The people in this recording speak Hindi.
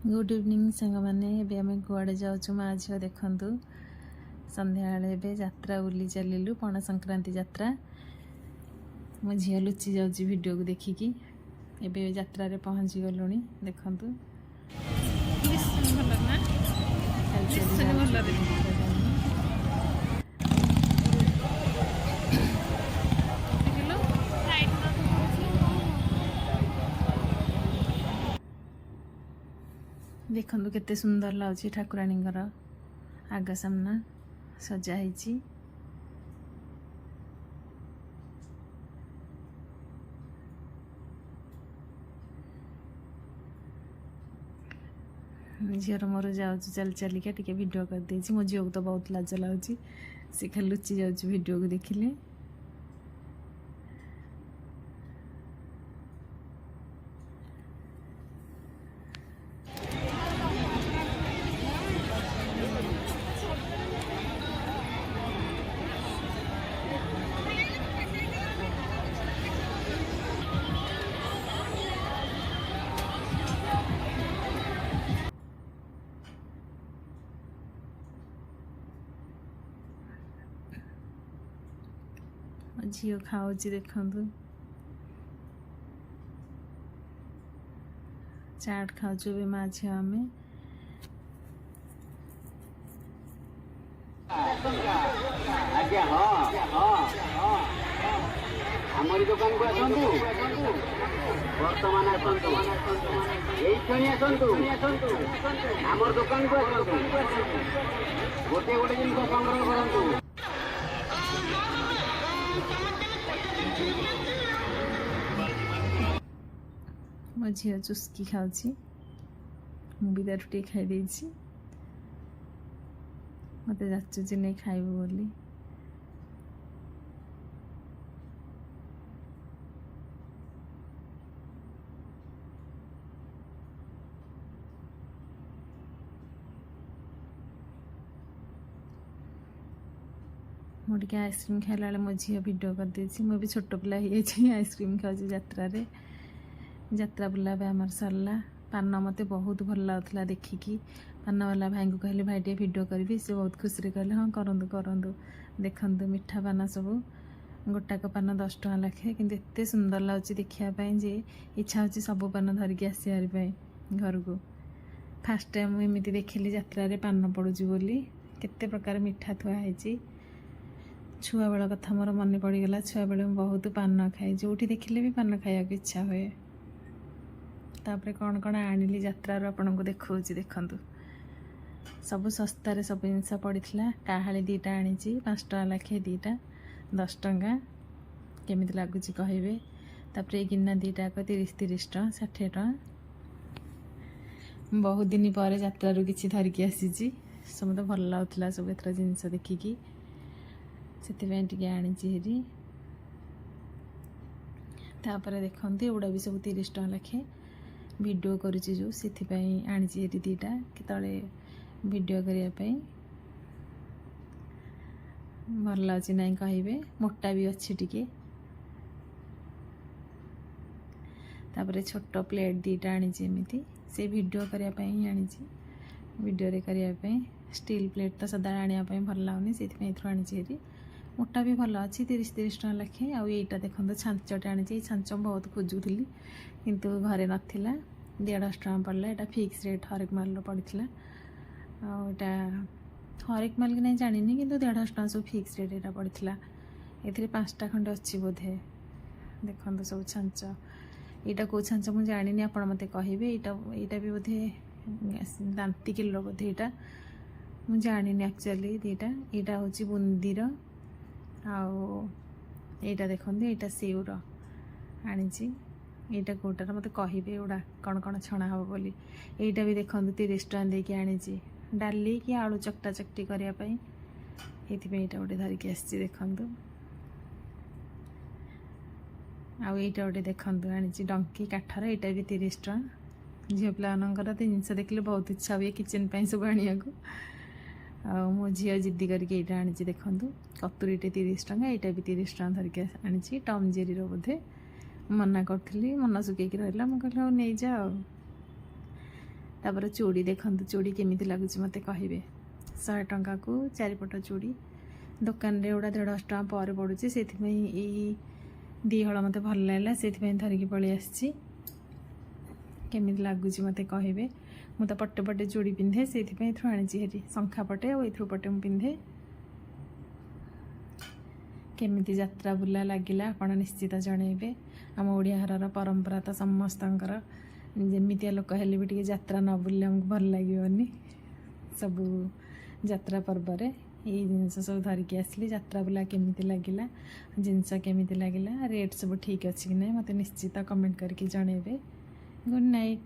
गुड इवनिंग सांग मैंने एबे आम कुआड़े जाऊँ माँ झील देखु संध्या एबे यात्रा बुली चलू पणा संक्रांति यात्रा मो झील लुचि जाऊँगी वीडियो को देखिकी एबे यात्रा रे पहुँची गलु देखु देखु केते सुंदर लगुच ठाकुराणींकर आग सामना सजाई झीर मोर जाऊँ चल चलिका टे भिड करदे मो झील को तो बहुत लाज लगुच सी खाली लुचि जाऊँ वीडियो को देखिले झील खाऊ देखु चाट खाऊ माँ झील आम हमारी दुकान को आसतु बर्तमान आसतु आमर दुकान को आसतु गोटे गोटे जिन संग्रह करूँ मो झील चुस्की खाऊँ मुझे टे खाई मत जाचुची नहीं खाइबू बोली मुझे आइसक्रीम खाला बेले मो झील भिड करदे मुझे छोट पिला आइसक्रीम खाऊँ यात्रा बुला आमर सरला पान मत बहुत भल लगुला देखिकी पान वाला भाई को कहले भाई टे भिड करी से बहुत खुशी कहले हाँ करूँ करूँ देखु मिठा पान सब गोटाक पान 10 टଙ୍କା लाखे कि एत सुंदर लगुच देखापी जे इच्छा हो सब पान धरिकी आसार घर को फास्ट टाइम एमती देखिली यात्रा पान पड़ुची बोली केते प्रकार मिठा थुआई छुआ बेल कथा मोर मन पड़गला छुआ बेले बहुत पान खाए जो देखिले भी पान खाया इच्छा हुए तापर कौन कौन आनिली यात्रा आपन को देखा देखु सब सस्तार सब जिनस पड़ा काहाली 2टा आनी 5 टଙ୍କା लाखे 2टा 10 टଙ୍କା केमी लगुच कहे तापर गिना 2टा 30 टଙ୍କା 60 टଙ୍କା बहुत दिन पर यात्रा किसी धरिकी आसी सब तो भल लगुला सब एथर जिनस देखिकी से आनी तापर देखते एगुड़ा भी सब 30 टଙ୍କା लाखे वीडियो करुच्ची जो से आनी 2टा केतले वीडियो करने भल लगे ना कहे मोटा भी अच्छी टिके तापर छोट प्लेट 2टा आनी एमती से वीडियो करने आनी वीडियो रे करने स्टील प्लेट तो सदा आने भल लगुनि से आनी मोटा भी भल अच्छी 30 टଙ୍କା लाखे आईटा देखो छांचटे आनी छांच बहुत खोजुली किंतु घरे नाला 150 टଙ୍କା पड़ला यहाँ फिक्स रेट हरेक माल पड़ा आटा हरेक माल कि नहीं जानी कि 150 टଙ୍କା सब फिक्स रेट यहाँ पड़ा ये 5टा खंडे अच्छी बोधे देखो सब छांच यहाँ कौ छांच मुझे जानी आप मत कहे यहाँ भी बोधे दांती किलो बोधे यहाँ मुझे जानी एक्चुअली 2टा यहाँ हूँ बुंदीर आईटा देखते यहाँ सेवर आनी यहाँ कौटार मत कहे एगुड़ा कौन कौन छणा हम बोली यहाँ भी देखो 30 टଙ୍କା देकी आनी डाली कि आलू चकटा चकटी करने ये गोटे धरिकी आसी देखु आईटा गोटे देखु आनी डंकी काठर यहाँ भी 30 टଙ୍କା झील पाकर तो जिनस देखिले बहुत इच्छा हुए किचेन सब आने को मो झील जिद्दी करके यहाँ आनी देखु कतुरीटे 30 टଙ୍କା यहाँ भी 30 टଙ୍କା धरिकी आनी टम जेरी बोधे मना करी मन सुखी रहा मुझे नहीं जा तापर चूड़ी देखंतु चूड़ी केमिति लागुची मते कहिबे 100 टंका को 4 पट चूड़ी दुकान रे उडा 150 टंका पर पड़ुची सेथि में ई दी हळ मते भल लागला सेथि में धरिकी पळी आछी केमिति लागुची मते कहिबे मु त पट्टे पट्टे चूड़ी पिंधे सेथि में इथु आनिची हेरी संखा पटे और इथु पटे मु पिंधे केमिति यात्रा बुला लागिला आपण निश्चित जणेबे आम ओडिया घरर परंपरा तो समस्तंकर जेमितिया लोक हेले भी टिके यात्रा न बुलले हमको भल लागिबनी सब यात्रा पर्व रे ये जिनस सब धरिकी आसली यात्रा बुला केमिति लागिला जिनस केमिति लागिला रेट सब ठीक अछि कि नै मते निश्चित कमेंट करके जणेबे गुड नाइट।